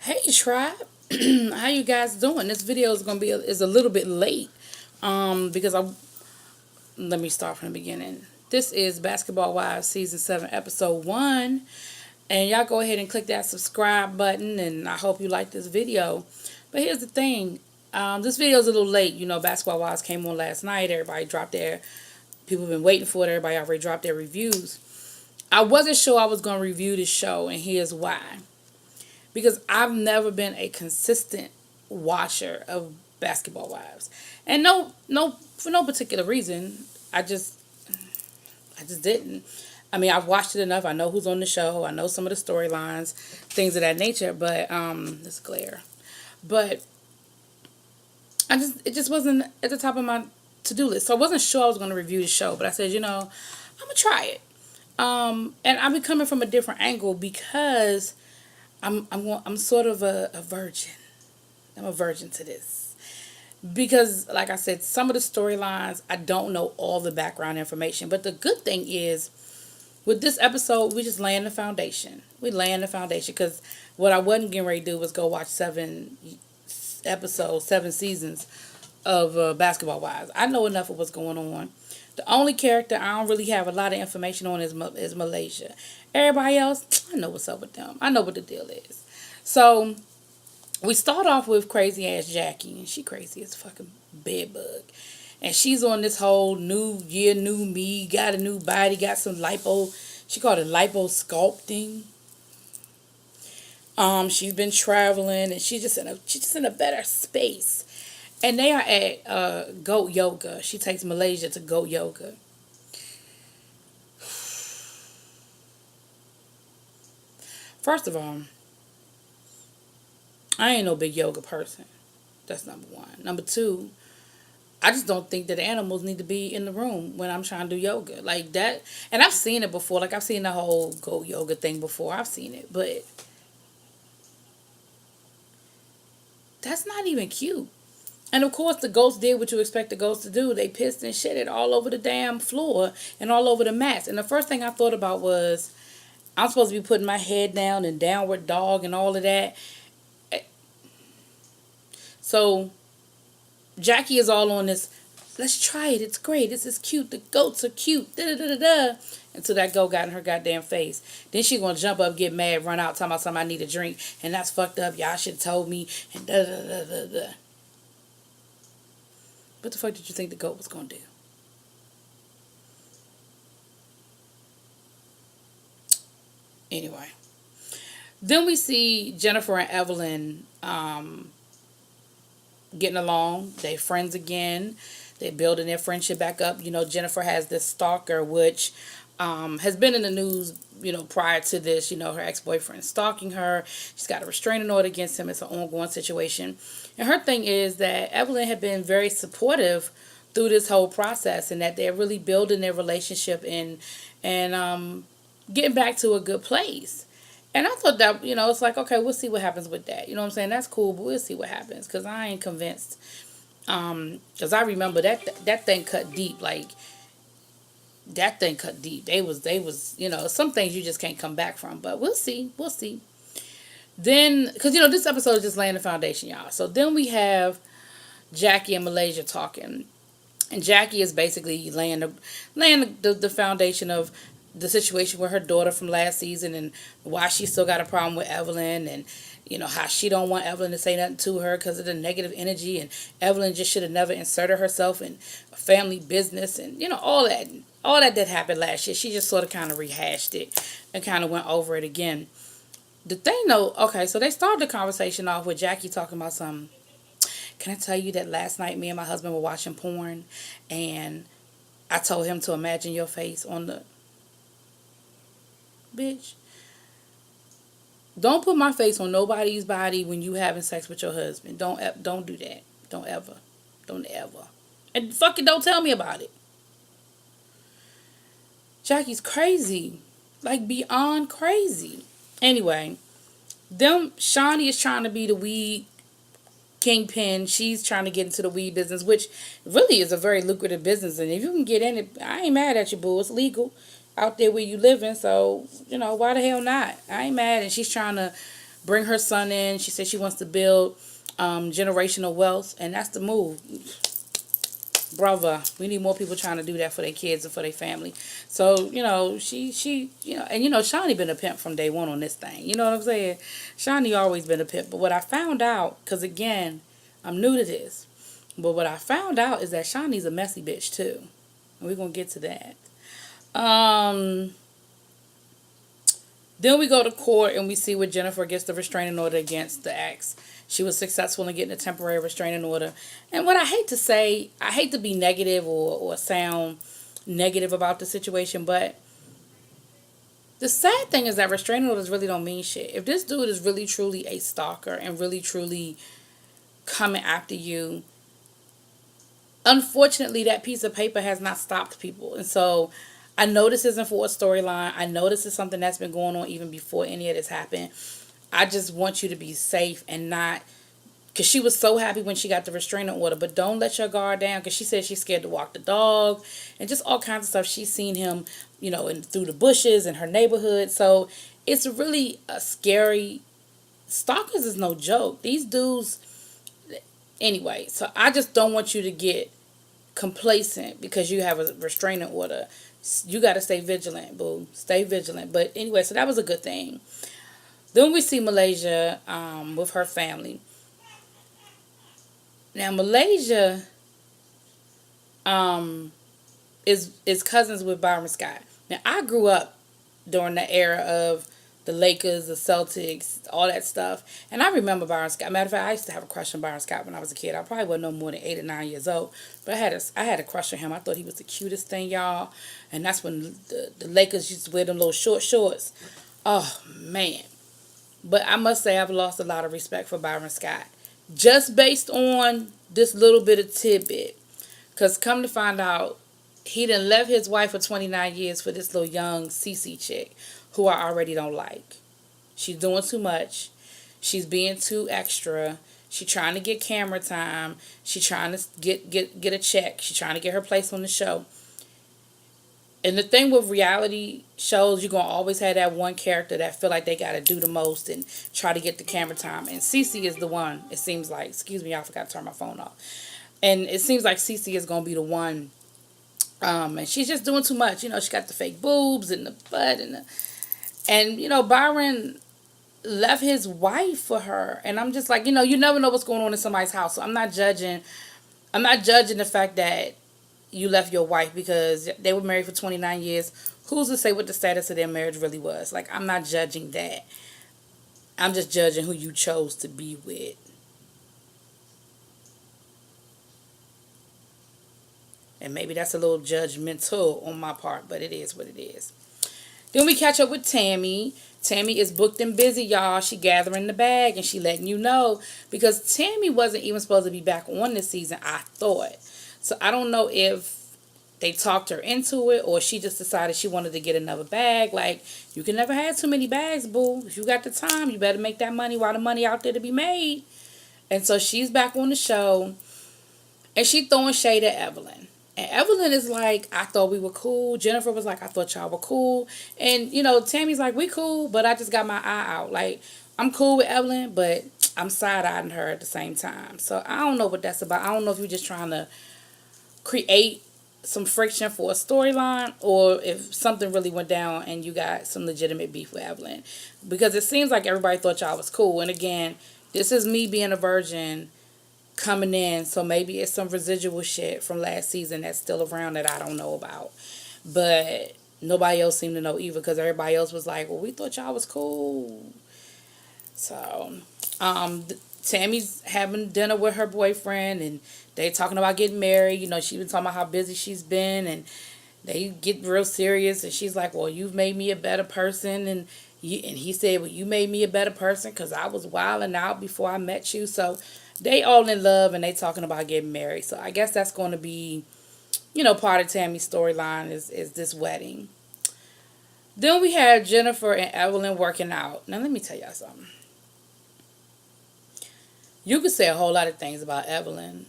Hey tribe, how you guys doing? This video is gonna be is a little bit late, because I let me start from the beginning. This is Basketball Wives season 7, episode 1, and y'all go ahead and click that subscribe button. And I hope you like this video. But here's the thing, this video is a little late. You know, Basketball Wives came on last night. Everybody dropped their people have been waiting for it. Everybody already dropped their reviews. I wasn't sure I was gonna review this show, and here's why. Because I've never been a consistent watcher of Basketball Wives, and no, for no particular reason. I just didn't. I mean, I've watched it enough. I know who's on the show. I know some of the storylines, things of that nature. But this glare. But it just wasn't at the top of my to do list. So I wasn't sure I was going to review the show. But I said, I'm gonna try it. And I'm coming from a different angle because I'm sort of a virgin. I'm a virgin to this because, like I said, some of the storylines I don't know all the background information. But the good thing is, with this episode, we just laying the foundation. We laying the foundation because what I wasn't getting ready to do was go watch 7 episodes, 7 seasons of Basketball Wives. I know enough of what's going on. The only character I don't really have a lot of information on is Malaysia. Everybody else, I know what's up with them. I know what the deal is. So we start off with crazy ass Jackie, and she crazy as fucking bedbug. And she's on this whole new year, new me, got a new body, got some lipo. She called it lipo sculpting. She's been traveling, and she's just in a better space. And they are at Goat Yoga. She takes Malaysia to Goat Yoga. First of all, I ain't no big yoga person. That's number one. Number two, I just don't think that animals need to be in the room when I'm trying to do yoga. Like that. And I've seen it before. Like I've seen the whole Goat Yoga thing before. I've seen it. But that's not even cute. And of course, the ghosts did what you expect the ghosts to do. They pissed and shitted all over the damn floor and all over the mats. And the first thing I thought about was, I'm supposed to be putting my head down and downward dog and all of that. So Jackie is all on this. Let's try it. It's great. This is cute. The goats are cute. Da da da da da. Until that goat got in her goddamn face. Then she gonna jump up, get mad, run out, talking about something I need a drink, and that's fucked up. Y'all should have told me. And da da da da da. What the fuck did you think the goat was gonna do? Anyway, then we see Jennifer and Evelyn getting along. They friends again. They're building their friendship back up. You know, Jennifer has this stalker, which has been in the news, prior to this. Her ex-boyfriend stalking her. She's got a restraining order against him. It's an ongoing situation. And her thing is that Evelyn had been very supportive through this whole process, and that they're really building their relationship and getting back to a good place. And I thought that, it's like, okay, we'll see what happens with that. You know what I'm saying? That's cool, but we'll see what happens, because I ain't convinced. Because I remember that thing cut deep. Like, that thing cut deep. They was, some things you just can't come back from. But we'll see. We'll see. Then, because, this episode is just laying the foundation, y'all. So then we have Jackie and Malaysia talking. And Jackie is basically laying the foundation of the situation with her daughter from last season, and why she still got a problem with Evelyn, and how she don't want Evelyn to say nothing to her because of the negative energy, and Evelyn just should have never inserted herself in a family business, and all that happened last year. She just sort of kind of rehashed it and kind of went over it again. The thing though, okay, so they started the conversation off with Jackie talking about some. Can I tell you that last night me and my husband were watching porn, and I told him to imagine your face on the. Bitch, don't put my face on nobody's body when you having sex with your husband. Don't do that. Don't ever. And fucking don't tell me about it. Jackie's crazy, like beyond crazy. Anyway, Shawnee is trying to be the weed kingpin. She's trying to get into the weed business, which really is a very lucrative business. And if you can get in it, I ain't mad at you, boo. It's legal out there where you living. So, why the hell not? I ain't mad. And she's trying to bring her son in. She said she wants to build generational wealth, and that's the move. Brother, we need more people trying to do that for their kids and for their family. So, and Shawnee been a pimp from day one on this thing. You know what I'm saying? Shawnee always been a pimp. But what I found out, because again, I'm new to this, but what I found out is that Shawnee's a messy bitch too. And we're going to get to that. Then we go to court and we see where Jennifer gets the restraining order against the ex. She was successful in getting a temporary restraining order. And what I hate to say, I hate to be negative or sound negative about the situation, but the sad thing is that restraining orders really don't mean shit. If this dude is really truly a stalker and really truly coming after you, unfortunately that piece of paper has not stopped people. And so I know this isn't for a storyline. I know this is something that's been going on even before any of this happened. I just want you to be safe and not, because she was so happy when she got the restraining order, but don't let your guard down, because she said she's scared to walk the dog and just all kinds of stuff. She's seen him, through the bushes in her neighborhood. So it's really a scary, stalkers is no joke. These dudes, anyway, so I just don't want you to get complacent because you have a restraining order. You got to stay vigilant, boo. Stay vigilant. But anyway, so that was a good thing. Then we see Malaysia with her family. Now, Malaysia is cousins with Byron Scott. Now, I grew up during the era of the Lakers, the Celtics, all that stuff. And I remember Byron Scott. Matter of fact, I used to have a crush on Byron Scott when I was a kid. I probably wasn't no more than 8 or 9 years old. But I had a crush on him. I thought he was the cutest thing, y'all. And that's when the Lakers used to wear them little short shorts. Oh, man. But I must say I've lost a lot of respect for Byron Scott. Just based on this little bit of tidbit. Because come to find out, he done left his wife for 29 years for this little young CC chick who I already don't like. She's doing too much. She's being too extra. She's trying to get camera time. She's trying to get a check. She's trying to get her place on the show. And the thing with reality shows, you're going to always have that one character that feel like they got to do the most and try to get the camera time. And Cece is the one, it seems like. Excuse me, I forgot to turn my phone off. And it seems like Cece is going to be the one. And she's just doing too much. She got the fake boobs and the butt and Byron left his wife for her. And I'm just like, you never know what's going on in somebody's house. So I'm not judging the fact that you left your wife because they were married for 29 years. Who's to say what the status of their marriage really was? Like, I'm not judging that. I'm just judging who you chose to be with. And maybe that's a little judgmental on my part, but it is what it is. Then we catch up with Tammy. Tammy is booked and busy, y'all. She gathering the bag and she letting you know. Because Tammy wasn't even supposed to be back on this season, I thought. So I don't know if they talked her into it or she just decided she wanted to get another bag. Like, you can never have too many bags, boo. If you got the time, you better make that money while the money out there to be made. And so she's back on the show. And she throwing shade at Evelyn. And Evelyn is like, I thought we were cool. Jennifer was like, I thought y'all were cool. And, Tammy's like, we cool, but I just got my eye out. Like, I'm cool with Evelyn, but I'm side-eyeing her at the same time. So I don't know what that's about. I don't know if you're just trying to create some friction for a storyline or if something really went down and you got some legitimate beef with Evelyn. Because it seems like everybody thought y'all was cool. And again, this is me being a virgin coming in, so maybe it's some residual shit from last season that's still around that I don't know about. But nobody else seemed to know either because everybody else was like, well, we thought y'all was cool. So, Tammy's having dinner with her boyfriend and they talking about getting married. She's been talking about how busy she's been and they get real serious and she's like, well, you've made me a better person and he said, well, you made me a better person because I was wilding out before I met you. So they all in love and they talking about getting married. So I guess that's going to be, part of Tammy's storyline is this wedding. Then we have Jennifer and Evelyn working out. Now let me tell y'all something. You could say a whole lot of things about Evelyn.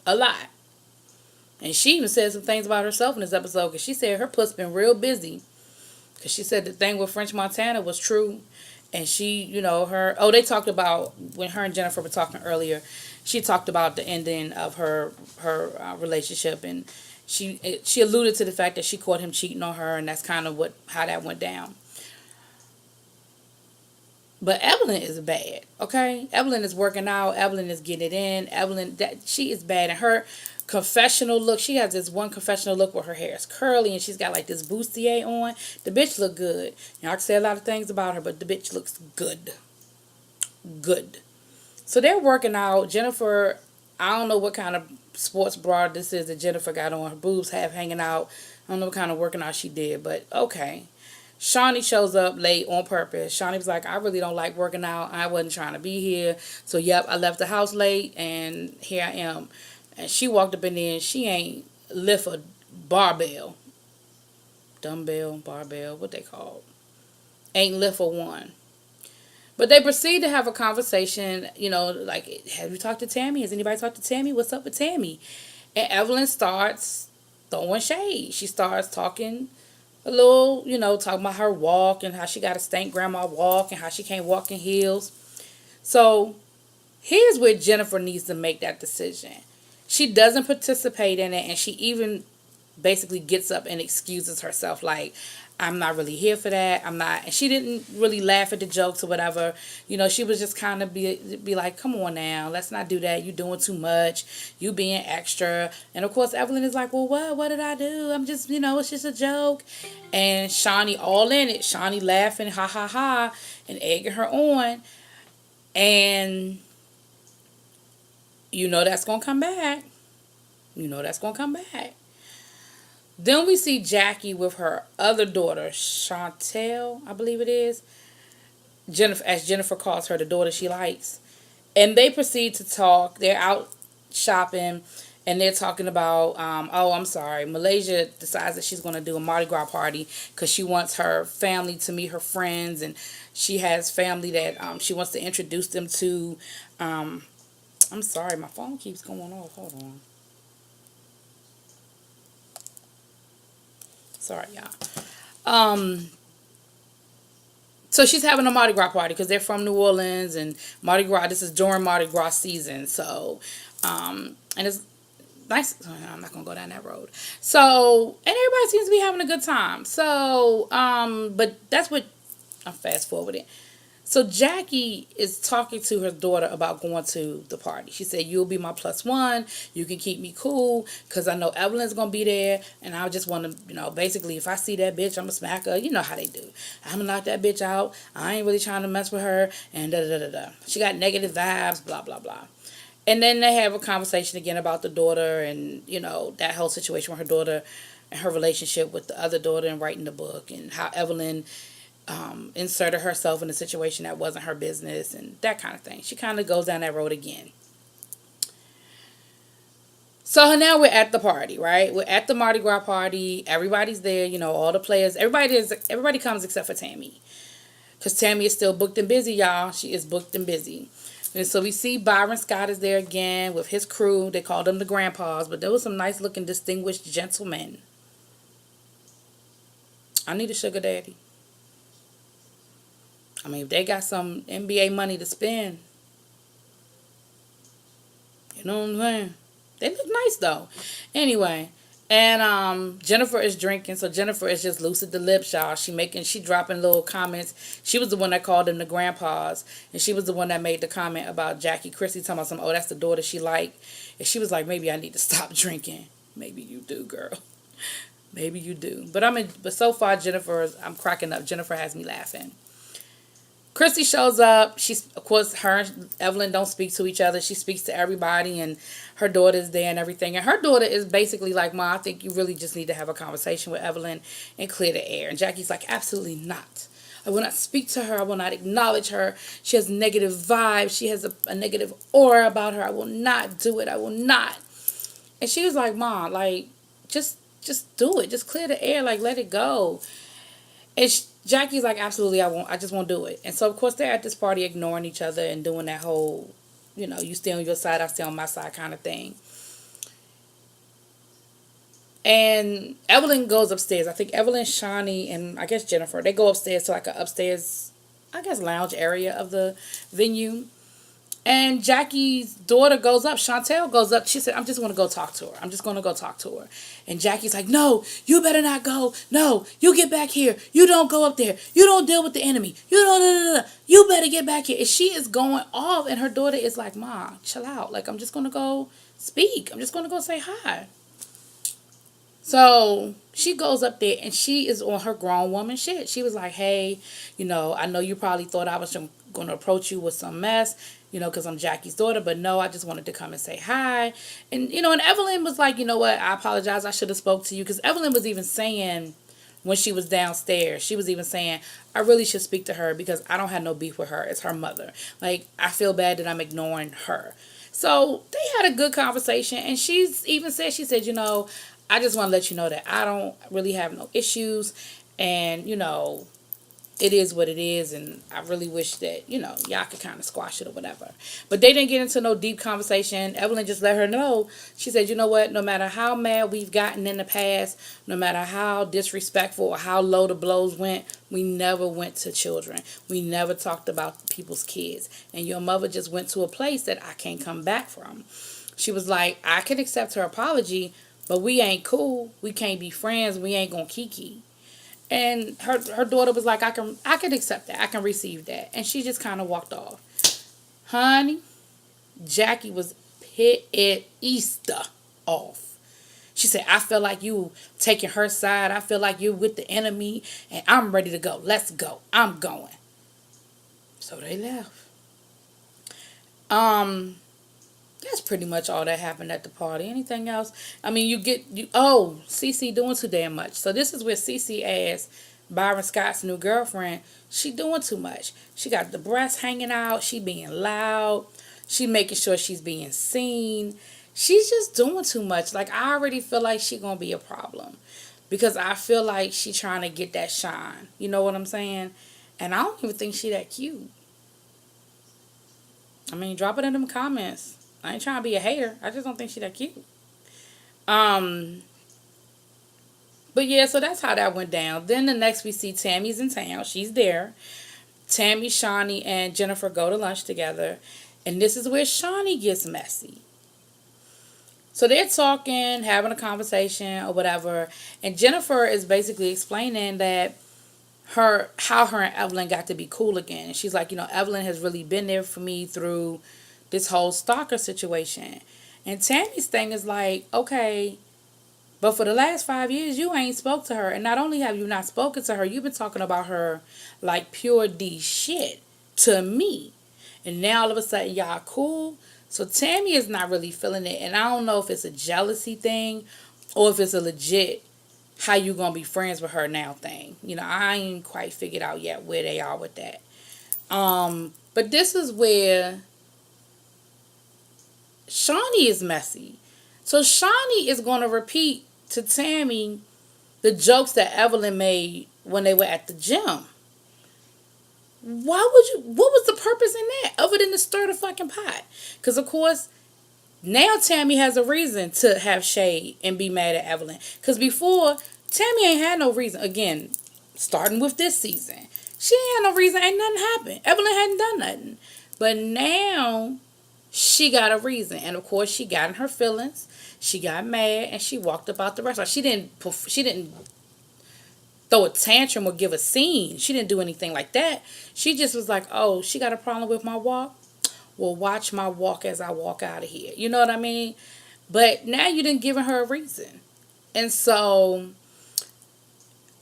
A lot. And she even said some things about herself in this episode because she said her puss been real busy. Because she said the thing with French Montana was true. And she, they talked about when her and Jennifer were talking earlier. She talked about the ending of her relationship, and she alluded to the fact that she caught him cheating on her, and that's kind of what how that went down. But Evelyn is bad, okay? Evelyn is working out. Evelyn is getting it in. Evelyn, that she is bad, and her confessional look. She has this one confessional look where her hair is curly and she's got like this bustier on. The bitch look good. I can say a lot of things about her, but the bitch looks good, good. So they're working out. Jennifer, I don't know what kind of sports bra this is that Jennifer got on. Her boobs half hanging out. I don't know what kind of working out she did, but okay. Shawnee shows up late on purpose. Shawnee was like, I really don't like working out. I wasn't trying to be here. So, yep, I left the house late, and here I am. And she walked up in there, and she ain't lift a barbell. Dumbbell, barbell, what they call. Ain't lift a one. But they proceed to have a conversation, like, have you talked to Tammy? Has anybody talked to Tammy? What's up with Tammy? And Evelyn starts throwing shade. She starts talking a little, talking about her walk and how she got a stank grandma walk and how she can't walk in heels. So here's where Jennifer needs to make that decision. She doesn't participate in it, and she even basically gets up and excuses herself like, I'm not really here for that. I'm not. And she didn't really laugh at the jokes or whatever. She was just kind of be like, come on now, let's not do that. You doing too much. You being extra. And of course, Evelyn is like, well, what did I do? I'm just, it's just a joke. And Shawnee all in it. Shawnee laughing, ha ha ha, and egging her on. And that's gonna come back. That's gonna come back. Then we see Jackie with her other daughter, Chantel, I believe it is. Jennifer, as Jennifer calls her, the daughter she likes. And they proceed to talk. They're out shopping, and they're talking about, I'm sorry, Malaysia decides that she's going to do a Mardi Gras party because she wants her family to meet her friends, and she has family that she wants to introduce them to. I'm sorry, my phone keeps going off. Hold on. Sorry, y'all. So she's having a Mardi Gras party because they're from New Orleans, and Mardi Gras, this is during Mardi Gras season. So, and it's nice. I'm not going to go down that road. So, and everybody seems to be having a good time. So, but that's what I'm fast forwarding. So Jackie is talking to her daughter about going to the party. She said, you'll be my plus one. You can keep me cool because I know Evelyn's going to be there. And I just want to, basically, if I see that bitch, I'm going to smack her. You know how they do. I'm going to knock that bitch out. I ain't really trying to mess with her. And da-da-da-da-da. She got negative vibes, blah, blah, blah. And then they have a conversation again about the daughter and, that whole situation with her daughter and her relationship with the other daughter and writing the book and how Evelyn inserted herself in a situation that wasn't her business and that kind of thing. She kind of goes down that road again. So now we're at the party, right? We're at the Mardi Gras party. Everybody's there, all the players. Everybody comes except for Tammy. Because Tammy is still booked and busy, y'all. She is booked and busy. And so we see Byron Scott is there again with his crew. They called them the grandpas, but there was some nice looking distinguished gentlemen. I need a sugar daddy. I mean, if they got some NBA money to spend, you know what I'm saying? They look nice though. Anyway, and Jennifer is drinking, so Jennifer is just lucid the lips, y'all. She dropping little comments. She was the one that called them the grandpas, and she was the one that made the comment about Jackie Christie talking about some, that's the daughter she liked. And she was like, maybe I need to stop drinking. Maybe you do, girl. Maybe you do. But so far I'm cracking up. Jennifer has me laughing. Christy shows up. Of course, her and Evelyn don't speak to each other. She speaks to everybody, and her daughter's there and everything. And her daughter is basically like, Ma, I think you really just need to have a conversation with Evelyn and clear the air. And Jackie's like, absolutely not. I will not speak to her. I will not acknowledge her. She has negative vibes. She has a negative aura about her. I will not do it. I will not. And she was like, Ma, like, just do it. Just clear the air. Like, let it go. And Jackie's like, absolutely, I won't. I just won't do it. And so, of course, they're at this party ignoring each other and doing that whole, you stay on your side, I stay on my side kind of thing. And Evelyn goes upstairs. I think Evelyn, Shawnee, and I guess Jennifer, they go upstairs to like an upstairs I guess, lounge area of the venue. And Jackie's daughter goes up. Chantel goes up. She said, "I'm just going to go talk to her. I'm just going to go talk to her." And Jackie's like, "No, you better not go. No, you get back here. You don't go up there. You don't deal with the enemy. You don't. No, no, no. You better get back here." And she is going off. And her daughter is like, "Ma, chill out. Like, I'm just going to go speak. I'm just going to go say hi." So she goes up there and she is on her grown woman shit. She was like, "Hey, I know you probably thought I was going to approach you with some mess, because I'm Jackie's daughter, but no, I just wanted to come and say hi." And Evelyn was like, "You know what? I apologize. I should have spoke to you." Because Evelyn was even saying when she was downstairs, she was even saying, "I really should speak to her because I don't have no beef with her. It's her mother. Like, I feel bad that I'm ignoring her." So they had a good conversation, and she said, "I just want to let you know that I don't really have no issues, and it is what it is, and I really wish that y'all could kind of squash it or whatever." But they didn't get into no deep conversation. Evelyn just let her know. She said, "You know what? No matter how mad we've gotten in the past, no matter how disrespectful or how low the blows went, we never went to children. We never talked about people's kids, and your mother just went to a place that I can't come back from." She was like, "I can accept her apology, but we ain't cool. We can't be friends. We ain't gonna kiki." And her daughter was like, I can accept that. I can receive that." And she just kind of walked off. Honey, Jackie was pissed off. She said, "I feel like you taking her side. I feel like you're with the enemy, and I'm ready to go. Let's go. I'm going." So they left. Um, that's pretty much all that happened at the party. Anything else? I mean, Cece doing too damn much. So this is where Cece asked Byron Scott's new girlfriend, she doing too much. She got the breasts hanging out. She being loud. She making sure she's being seen. She's just doing too much. Like, I already feel like she gonna be a problem because I feel like she trying to get that shine. You know what I'm saying? And I don't even think she that cute. I mean, drop it in them comments. I ain't trying to be a hater. I just don't think she that cute. Um, but yeah, so that's how that went down. Then the next we see Tammy's in town. She's there. Tammy, Shawnee, and Jennifer go to lunch together. And this is where Shawnee gets messy. So they're talking, having a conversation or whatever. And Jennifer is basically explaining that how her and Evelyn got to be cool again. And she's like, Evelyn has really been there for me through this whole stalker situation. And Tammy's thing is like, okay, but for the last 5 years, you ain't spoke to her. And not only have you not spoken to her, you've been talking about her like pure D shit to me. And now all of a sudden, y'all cool. So Tammy is not really feeling it. And I don't know if it's a jealousy thing or if it's a legit how you gonna be friends with her now thing. I ain't quite figured out yet where they are with that. But this is where Shawnee is messy. So Shawnee is gonna repeat to Tammy the jokes that Evelyn made when they were at the gym. What was the purpose in that other than to stir the fucking pot? Because of course now Tammy has a reason to have shade and be mad at Evelyn. Because before, Tammy ain't had no reason. Again, starting with this season, she ain't had no reason. Ain't nothing happened. Evelyn hadn't done nothing. But now she got a reason. And of course, she got in her feelings. She got mad and she walked about the restaurant. She didn't throw a tantrum or give a scene. She didn't do anything like that. She just was like, "Oh, she got a problem with my walk? Well, watch my walk as I walk out of here." You know what I mean? But now you didn't give her a reason. And so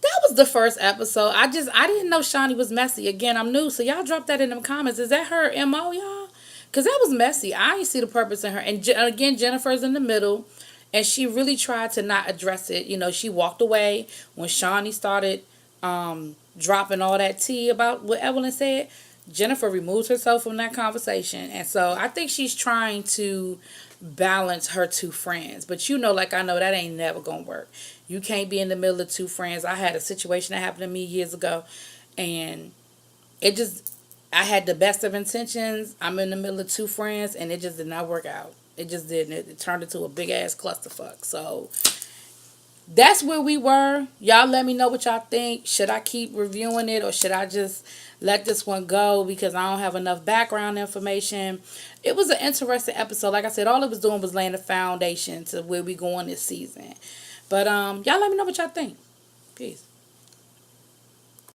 that was the first episode. I didn't know Shawnee was messy. Again, I'm new, so y'all drop that in them comments. Is that her MO, y'all? Because that was messy. I didn't see the purpose in her. And again, Jennifer's in the middle. And she really tried to not address it. She walked away when Shawnee started dropping all that tea about what Evelyn said. Jennifer removes herself from that conversation. And so I think she's trying to balance her two friends. But like I know that ain't never going to work. You can't be in the middle of two friends. I had a situation that happened to me years ago. And I had the best of intentions. I'm in the middle of two friends. And it just did not work out. It just didn't. It turned into a big ass clusterfuck. So that's where we were. Y'all let me know what y'all think. Should I keep reviewing it or should I just let this one go because I don't have enough background information? It was an interesting episode. Like I said, all it was doing was laying the foundation to where we going this season. But y'all let me know what y'all think. Peace.